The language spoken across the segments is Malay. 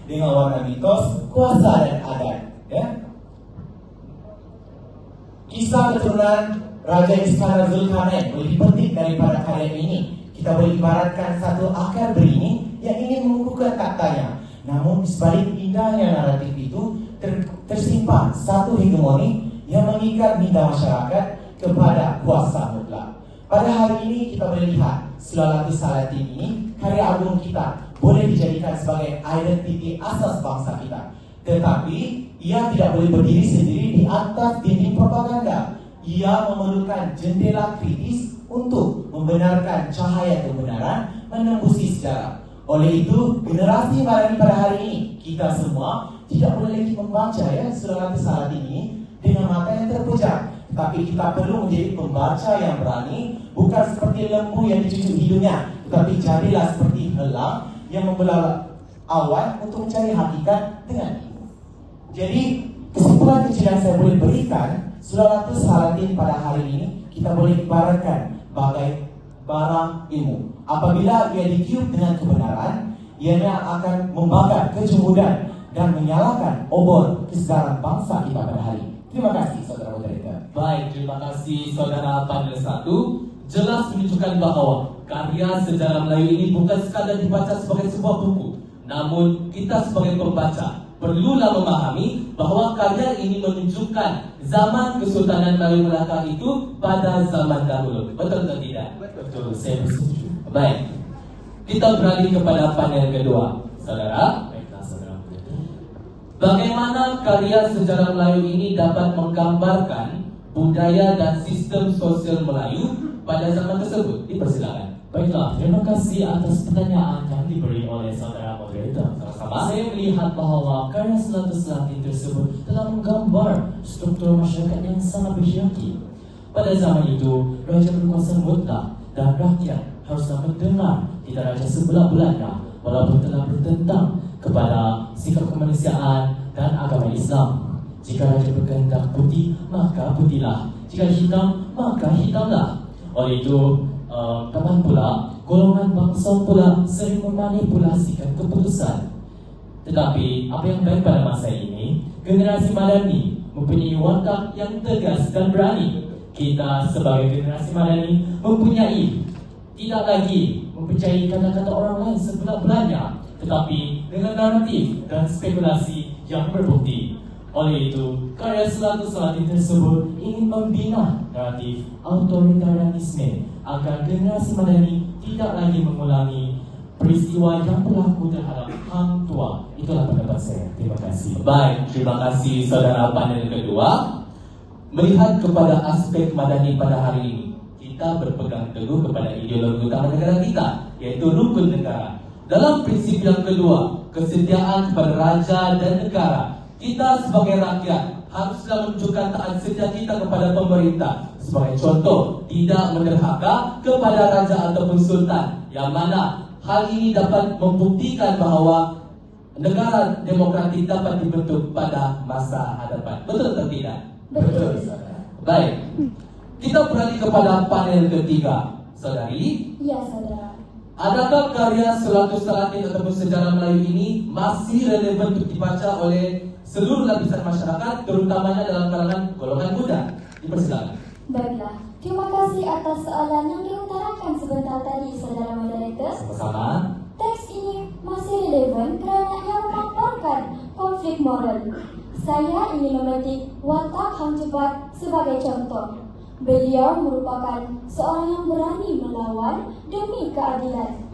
dengan warna mitos, kuasa dan adat. Ya. Kisah keturunan Raja Iskandar Zulkarnain boleh dipetik daripada karya ini. Kita boleh ibaratkan satu akar beringin yang ingin mengukuhkan taktanya. Namun di sebalik indahnya naratif itu tersimpan satu hegemoni yang mengikat minda masyarakat kepada kuasa mutlak. Pada hari ini kita boleh lihat Sulalatus Salatin ini, karya agung kita, boleh dijadikan sebagai identiti asas bangsa kita. Tetapi ia tidak boleh berdiri sendiri di atas dinding propaganda. Ia memerlukan jendela kritis untuk membenarkan cahaya kebenaran menembusi sejarah. Oleh itu, generasi Madani pada hari ini, kita semua tidak boleh lagi membaca Sulalatus Salatin ini dengan mata yang terpejam. Tapi kita perlu menjadi pembaca yang berani, bukan seperti lembu yang dicucuk hidungnya, tetapi jadilah seperti helang yang membelah awan untuk mencari hakikat dengan ilmu. Jadi, kesimpulan kecil yang saya boleh berikan, Sulalatus Salatin pada hari ini kita boleh ibaratkan bagai barang ilmu. Apabila ia ditiup dengan kebenaran, ianya akan membakar kejumudan dan menyalakan obor kesedaran bangsa kita pada hari ini. Terima kasih saudara moderator. Baik, terima kasih saudara panel 1. Jelas menunjukkan bahwa karya sejarah Melayu ini bukan sekadar dibaca sebagai sebuah buku. Namun kita sebagai pembaca perlulah memahami bahwa karya ini menunjukkan zaman Kesultanan Melayu Melaka itu pada zaman dahulu. Betul atau tidak? Betul, saya bersetuju. Baik, kita beralih kepada panel kedua. Saudara, bagaimana karya sejarah Melayu ini dapat menggambarkan budaya dan sistem sosial Melayu pada zaman tersebut? Dipersilakan. Baiklah, terima kasih atas pertanyaan yang diberi oleh saudara moderator. Sama-sama. Saya melihat bahwa karya Sulalatus Salatin tersebut telah menggambar struktur masyarakat yang sangat berhierarki. Pada zaman itu, raja berkuasa mutlak dan rakyat haruslah mendengar tidak raja sebelah Belanda, walaupun telah bertentang kepada sikap kemanusiaan dan agama Islam. Jika raja berkehendak putih, maka putihlah. Jika hitam, maka hitamlah. Oleh itu, teman pula, golongan bangsa pula sering memanipulasikan keputusan. Tetapi, apa yang baik pada masa ini, generasi Madani mempunyai watak yang tegas dan berani. Kita sebagai generasi Madani mempunyai tidak lagi mempercayai kata-kata orang lain sebelah-belahnya, tetapi dengan naratif dan spekulasi yang berbukti. Oleh itu, karya Sulalatus Salatin tersebut ingin membina naratif autoritarianisme agar generasi Madani tidak lagi mengulangi peristiwa yang berlaku terhadap Hang Tuah. Itulah pendapat saya. Terima kasih. Baik, terima kasih saudara panel kedua. Melihat kepada aspek Madani pada hari ini, kita berpegang teguh kepada ideologi utama negara kita, yaitu rukun negara. Dalam prinsip yang kedua, kesetiaan kepada raja dan negara, kita sebagai rakyat haruslah menunjukkan taat setia kita kepada pemerintah. Sebagai contoh, tidak menderhaka kepada raja ataupun sultan, yang mana hal ini dapat membuktikan bahwa negara demokratik dapat dibentuk pada masa hadapan. Betul atau tidak? Betul. Baik, kita beralih kepada panel ketiga. Saudari, Iya, saudara. adakah karya Sulalatus Salatin ataupun sejarah Melayu ini masih relevan untuk dibaca oleh seluruh lapisan masyarakat, terutamanya dalam kalangan golongan muda? Dipersilakan. Baiklah, terima kasih atas soalan yang diutarakan sebentar tadi, saudara moderator. Sama-sama. Teks ini masih relevan kerana ia memaparkan konflik moral. Saya ingin memetik watak Hang Jebat sebagai contoh. Beliau merupakan seorang yang berani melawan demi keadilan.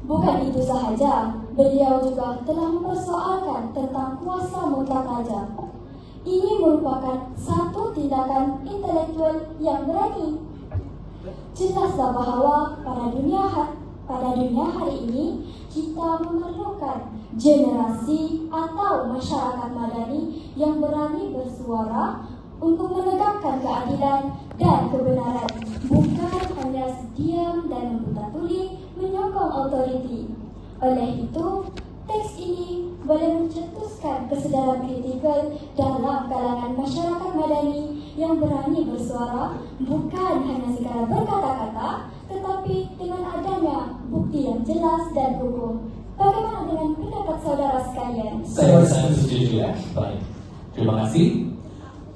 Bukan itu sahaja, beliau juga telah mempersoalkan tentang kuasa mutlak raja. Ini merupakan satu tindakan intelektual yang berani. Jelaslah bahawa pada dunia hari ini kita memerlukan generasi atau masyarakat Madani yang berani bersuara untuk menegakkan keadilan dan kebenaran, bukan hanya diam dan membuta tuli menyokong autoriti. Oleh itu, teks ini boleh mencetuskan kesedaran kritikal dalam kalangan masyarakat Madani yang berani bersuara, bukan hanya sekadar berkata-kata, tetapi dengan adanya bukti yang jelas dan kukuh. Bagaimana dengan pendapat saudara sekalian? Saya sangat setuju ya. Baik, terima kasih.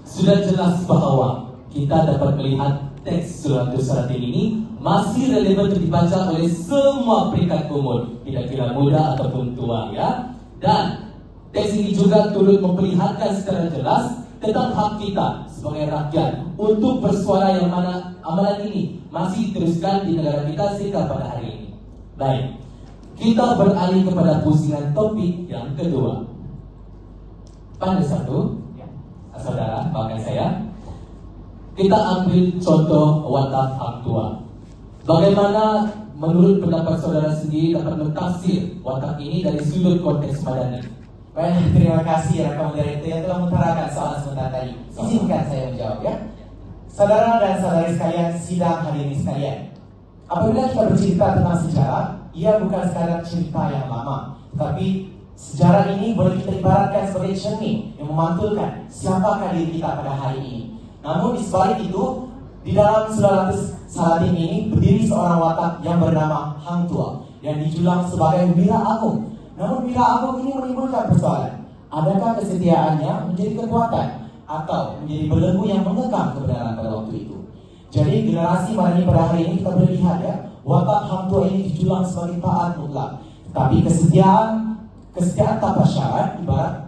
Sudah jelas bahwa kita dapat melihat teks surat Al-Salatin ini masih relevan untuk dibaca oleh semua peringkat umur, tidak kira muda ataupun tua ya. Dan teks ini juga turut memperlihatkan secara jelas tentang hak kita sebagai rakyat untuk bersuara, yang mana amalan ini masih diteruskan di negara kita sehingga pada hari ini. Baik, kita beralih kepada pusingan topik yang kedua. Panel 1, saudara, bahkan saya, kita ambil contoh watak hang tua. Bagaimana menurut pendapat saudara sendiri dapat mentafsir watak ini dari sudut konteks madani? Baik, terima kasih rekan moderator yang telah mengutarakan soalan sebentar tadi. Izinkan saya menjawab ya. Saudara dan saudari sekalian, sidang hadirin sekalian. Apabila kita bercerita tentang sejarah, ia bukan sekadar cerita yang lama, tetapi sejarah ini boleh kita ibaratkan sebagai cermin yang memantulkan siapakah diri kita pada hari ini. Namun di sebalik itu, di dalam Surah Al-Salatin ini berdiri seorang watak yang bernama Hang Tua yang dijulang sebagai wira agung. Namun wira agung ini menimbulkan persoalan. Adakah kesetiaannya menjadi kekuatan atau menjadi belenggu yang mengekang kebenaran pada waktu itu? Jadi generasi madani pada hari ini kita boleh lihat ya, watak Hang Tua ini dijulang sebagai taat mutlak. Tapi kesetiaan tanpa syarat ibarat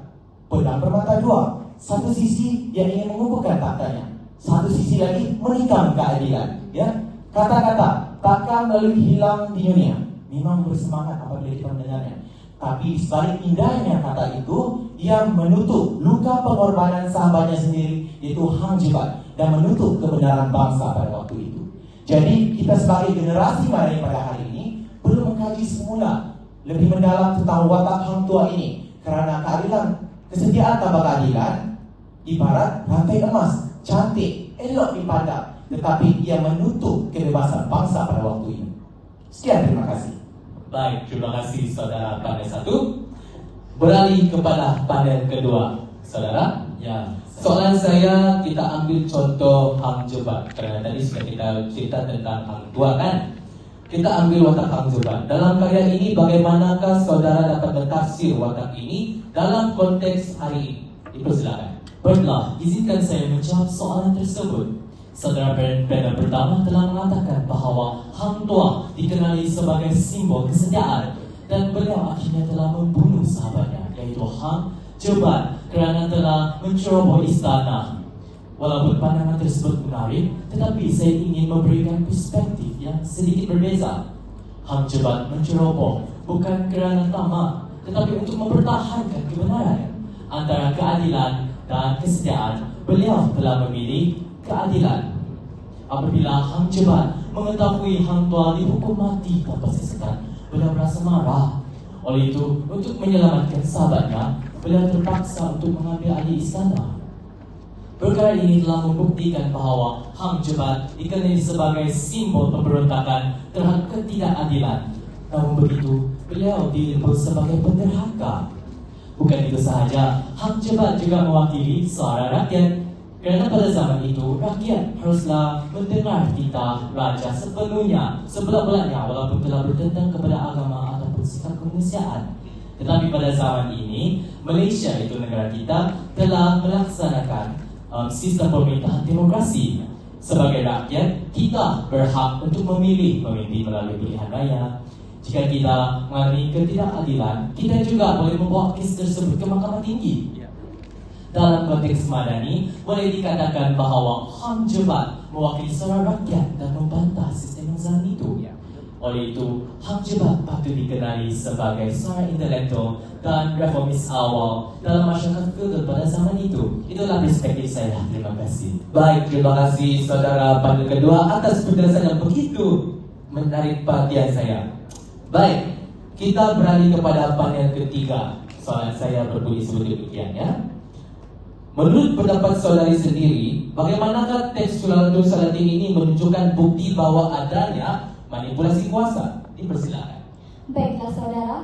pedang bermata dua. Satu sisi yang ingin mengukuhkan tahtanya, satu sisi lagi menikam keadilan. Ya, kata-kata takkan lalu hilang di dunia memang bersemangat apabila kita mendengarnya. Tapi sebalik indahnya kata itu, ia menutup luka pengorbanan sahabatnya sendiri, yaitu Hang Jebat, dan menutup kebenaran bangsa pada waktu itu. Jadi kita sebagai generasi madani pada hari ini perlu mengkaji semula lebih mendalam tentang watak Hang Tua ini, karena keadilan, kesetiaan tanpa keadilan ibarat rantai emas, cantik, elok dipandang, tetapi ia menutup kebebasan bangsa pada waktu ini. Sekian, terima kasih. Baik, terima kasih saudara panel 1. Beralih kepada panel kedua, saudara. Ya, Soalan saya, kita ambil contoh Hang Jebat, karena tadi sudah kita cerita tentang Hang Tua kan. Kita ambil watak Hang Jebat. Dalam karya ini, bagaimanakah saudara dapat mentafsir watak ini dalam konteks hari ini? Dipersilakan. baiklah, izinkan saya menjawab soalan tersebut. Saudara panel pertama telah mengatakan bahawa Hang Tua dikenali sebagai simbol kesetiaan dan beliau akhirnya telah membunuh sahabatnya, yaitu Hang Jebat, kerana telah menceroboh istana. Walaupun pandangan tersebut menarik, tetapi saya ingin memberikan perspektif yang sedikit berbeza. Hang Jebat menceroboh bukan kerana tamak, tetapi untuk mempertahankan kebenaran. Antara keadilan dan kesetiaan, beliau telah memilih keadilan. Apabila Hang Jebat mengetahui Hang Tua dihukum mati tanpa siasatan, beliau merasa marah. Oleh itu, untuk menyelamatkan sahabatnya, beliau terpaksa untuk mengambil alih istana. Perkara ini telah membuktikan bahawa Hang Jebat dikenali sebagai simbol pemberontakan terhadap ketidakadilan. Namun begitu, beliau dilebur sebagai penderhaka. Bukan itu sahaja, Hang Jebat juga mewakili suara rakyat. Kerana pada zaman itu, rakyat haruslah mendengar titah raja sepenuhnya, sebelak-belaknya, walaupun telah bertentang kepada agama ataupun sikap kemanusiaan. Tetapi pada zaman ini, Malaysia, itu negara kita, telah melaksanakan sistem pemerintahan demokrasi. Sebagai rakyat, kita berhak untuk memilih pemimpin melalui pilihan raya. Jika kita mengalami ketidakadilan, kita juga boleh membawa kes tersebut ke mahkamah tinggi. Dalam konteks madani, boleh dikatakan bahawa Hang Jebat mewakili suara rakyat dan membantah sistem yang zalim itu. Oleh itu, Hang Jebat patut dikenali sebagai suara intelektual dan reformis awal dalam masyarakat feudal pada zaman itu. Itulah perspektif saya. Terima kasih. Baik, terima kasih saudara panel kedua atas penjelasan yang begitu menarik perhatian saya. Baik, kita beralih kepada panel ketiga. Soalan saya berbunyi seperti demikian ya. Menurut pendapat saudari sendiri, bagaimanakah teks Surah Al-Salatin ini menunjukkan bukti bahwa adanya manipulasi kuasa? Dipersilakan. Baiklah saudara,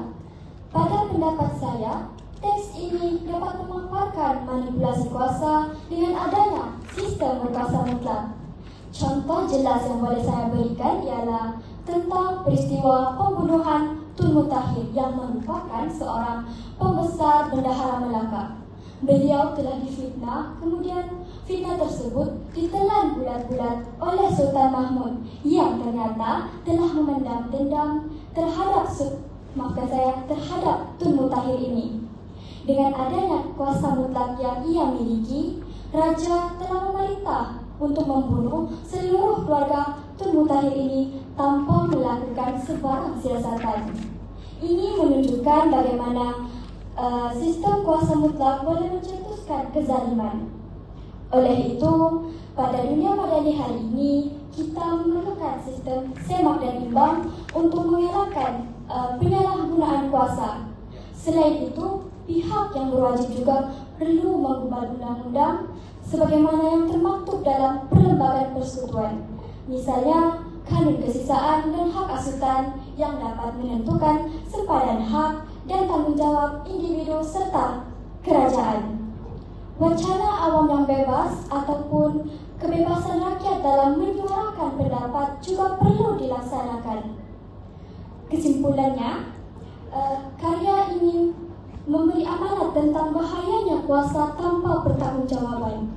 pada pendapat saya, teks ini dapat memaparkan manipulasi kuasa dengan adanya sistem berkuasa mutlak. Contoh jelas yang boleh saya berikan ialah tentang peristiwa pembunuhan Tun Mutahir yang merupakan seorang pembesar bendahara Melaka. Beliau telah difitnah, kemudian fitnah tersebut ditelan bulat-bulat oleh Sultan Mahmud yang ternyata telah memendam dendam terhadap Tun Mutahir ini. Dengan adanya kuasa mutlak yang ia miliki, Raja telah memerintah untuk membunuh seluruh keluarga Tun Mutahir ini tanpa melakukan sebarang siasatan. Ini menunjukkan bagaimana sistem kuasa mutlak boleh mencetuskan kezaliman. Oleh itu, pada dunia madani hari ini, kita memerlukan sistem semak dan imbang untuk mengelakkan penyalahgunaan kuasa. Selain itu, pihak yang berwajib juga perlu mengubah undang-undang sebagaimana yang termaktub dalam Perlembagaan Persekutuan. Misalnya, kanun kesisaan dan hak asutan yang dapat menentukan sepadan hak dan tanggung jawab individu serta kerajaan. Wacana awam yang bebas ataupun kebebasan rakyat dalam menyuarakan pendapat juga perlu dilaksanakan. Kesimpulannya, karya ini memberi amanat tentang bahayanya kuasa tanpa pertanggungjawaban.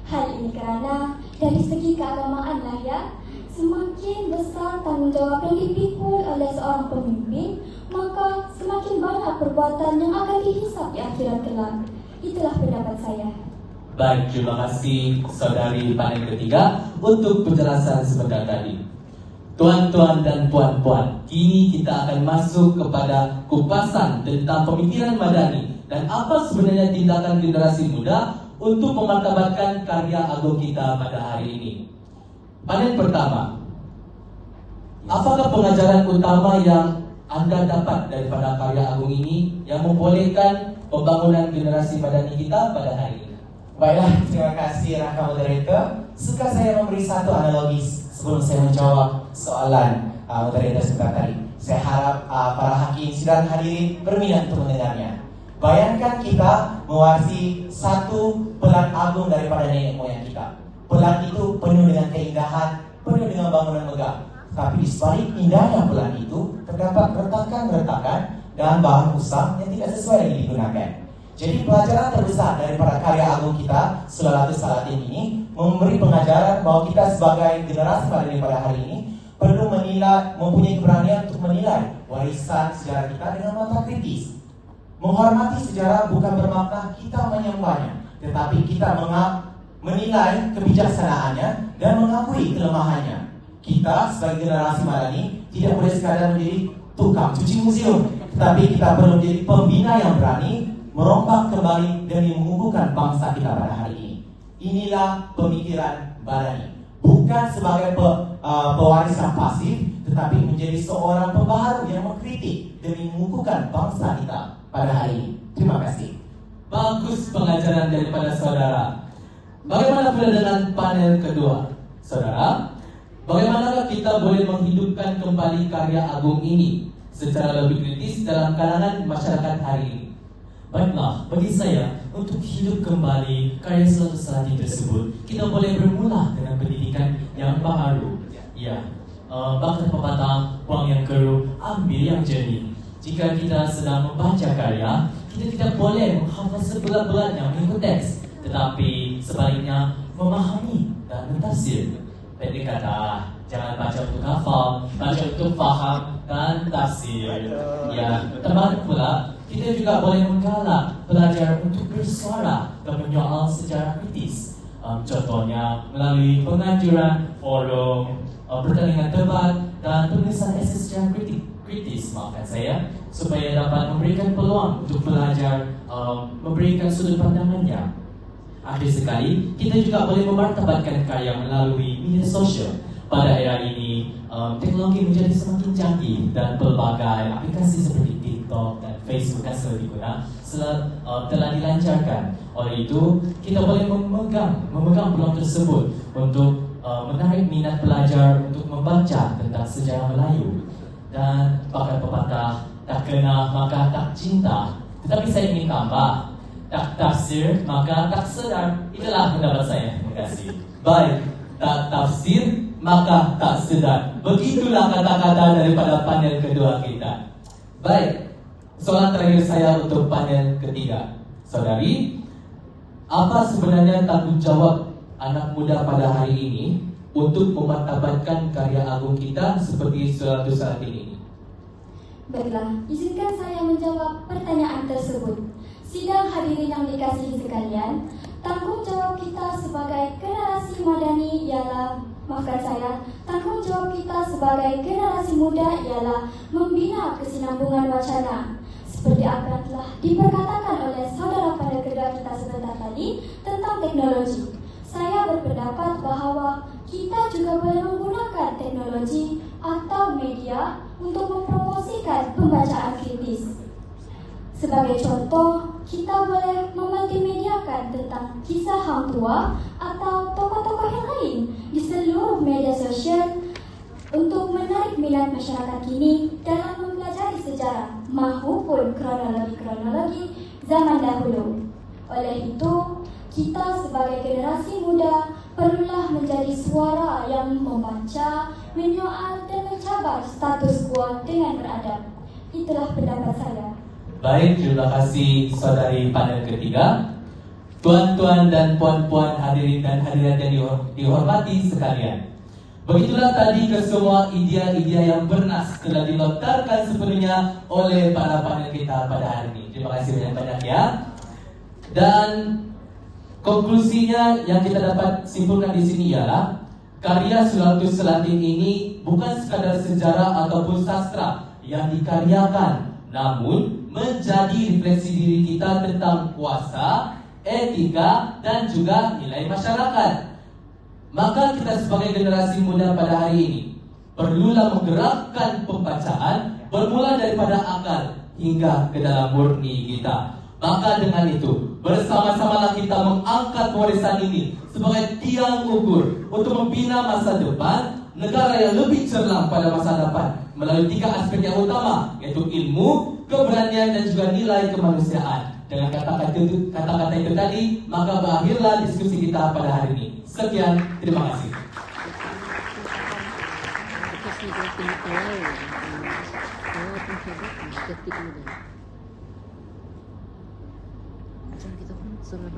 Hal ini kerana dari segi keagamaanlah ya, semakin besar tanggungjawab yang dipikul oleh seorang pemimpin, maka semakin banyak perbuatan yang akan dihisap di akhirat kelak. Itulah pendapat saya. Baik, terima kasih saudari panel ketiga untuk penjelasan sebentar tadi. Tuan-tuan dan puan-puan, kini kita akan masuk kepada kupasan tentang pemikiran madani dan apa sebenarnya tindakan generasi muda untuk memartabatkan karya agung kita pada hari ini. Panel pertama, apakah pengajaran utama yang anda dapat daripada karya agung ini yang membolehkan pembangunan generasi madani kita pada hari ini? Baiklah, terima kasih Raka Moderator. Suka saya memberi satu analogis sebelum saya menjawab soalan moderator sebentar tadi. Saya harap para hakim sidang hadirin berminat untuk mendengarnya. Bayangkan kita mewarisi satu pelan agung daripada nenek moyang kita. Pelan itu penuh dengan keindahan, penuh dengan bangunan megah. Tapi di sebalik indahnya pelan itu terdapat retakan-retakan dan bahan usang yang tidak sesuai yang digunakan. Jadi pelajaran terbesar daripada karya agung kita Sulalatus Salatin ini memberi pengajaran bahwa kita sebagai generasi madani pada hari ini perlu menilai, mempunyai keberanian untuk menilai warisan sejarah kita dengan mata kritis. Menghormati sejarah bukan bermakna kita menyembahnya, tetapi kita menilai kebijaksanaannya dan mengakui kelemahannya. Kita sebagai generasi madani tidak boleh sekadar menjadi tukang cuci museum, tetapi kita perlu menjadi pembina yang berani merombak kembali demi mengukuhkan bangsa kita pada hari ini. Inilah pemikiran Madani, bukan sebagai pewaris yang pasif, tetapi menjadi seorang pembaharu yang mengkritik demi mengukuhkan bangsa kita pada hari ini. Terima kasih. Bagus pengajaran daripada saudara. Bagaimana pula dengan panel kedua? Saudara, bagaimanakah kita boleh menghidupkan kembali karya agung ini secara lebih kritis dalam kalangan masyarakat hari ini? Baiklah, bagi saya, untuk hidup kembali karya Sulalatus Salatin tersebut, kita boleh bermula dengan pendidikan yang baru. Ya, bakat pepatah, buang yang keruh, ambil yang jernih. Jika kita sedang membaca karya, kita tidak boleh menghafal sebulat-bulatnya mengikut teks, tetapi sebaliknya memahami dan mentafsir. Pendek kata, jangan baca untuk hafal, baca untuk faham dan tafsir. Ya, terbalik pula, kita juga boleh menggalak pelajar untuk bersuara dan menyoal secara kritis. Contohnya melalui penganjuran, forum, pertandingan debat dan penulisan esai secara kritis, maafkan saya, supaya dapat memberikan peluang untuk pelajar memberikan sudut pandangannya. Akhir sekali, kita juga boleh memartabatkan karya melalui media sosial. Pada era ini, teknologi menjadi semakin canggih dan pelbagai aplikasi seperti TikTok dan Facebook yang selalu digunakan telah dilancarkan. Oleh itu, kita boleh memegang peluang tersebut untuk menarik minat pelajar untuk membaca tentang sejarah Melayu. Dan pakai pepatah, tak kenal maka tak cinta. Tetapi saya ingin tambah, tak tafsir maka tak sedar. Itulah pendapat saya. Terima kasih. Baik, tak tafsir maka tak sedar. Begitulah kata-kata daripada panel kedua kita. Baik, soalan terakhir saya untuk panel ketiga. Saudari, apa sebenarnya tanggung jawab anak muda pada hari ini untuk memartabatkan karya agung kita seperti Suratul Salatin ini? Baiklah, izinkan saya menjawab pertanyaan tersebut. Sidang hadirin yang dikasihi sekalian, tanggung jawab kita sebagai generasi madani ialah, tanggung jawab kita sebagai generasi muda ialah membina kesinambungan wacana. Seperti apa telah diperkatakan oleh saudara pada kedua kita sebentar tadi tentang teknologi. Saya berpendapat bahwa kita juga boleh menggunakan teknologi atau media untuk mempromosikan pembacaan kritis. Sebagai contoh, kita boleh memultimediakan tentang kisah hang tua atau tokoh-tokoh yang lain di seluruh media sosial untuk menarik minat masyarakat kini dalam mempelajari sejarah maupun kronologi-kronologi zaman dahulu. Oleh itu, kita sebagai generasi muda perlulah menjadi suara yang membaca, menyoal dan mencabar status quo dengan beradab. Itulah pendapat saya. Baik, terima kasih saudari panel ketiga. Tuan-tuan dan puan-puan hadirin dan hadirat yang dihormati sekalian. Begitulah tadi kesemua idea-idea yang bernas telah dilontarkan sepenuhnya oleh para panel kita pada hari ini. Terima kasih banyak-banyak ya. Dan konklusinya yang kita dapat simpulkan di sini ialah karya Suratul Salatin ini bukan sekadar sejarah ataupun sastra yang dikaryakan, namun menjadi refleksi diri kita tentang kuasa, etika, dan juga nilai masyarakat. Maka kita sebagai generasi muda pada hari ini perlulah menggerakkan pembacaan bermula daripada akal hingga ke dalam murni kita. Maka dengan itu bersama-samalah kita mengangkat warisan ini sebagai tiang ukur untuk membina masa depan negara yang lebih cemerlang pada masa depan melalui 3 aspek yang utama, yaitu ilmu, keberanian, dan juga nilai kemanusiaan. Dengan kata-kata itu tadi, maka berakhirlah diskusi kita pada hari ini. Sekian, terima kasih. Kita pun sudah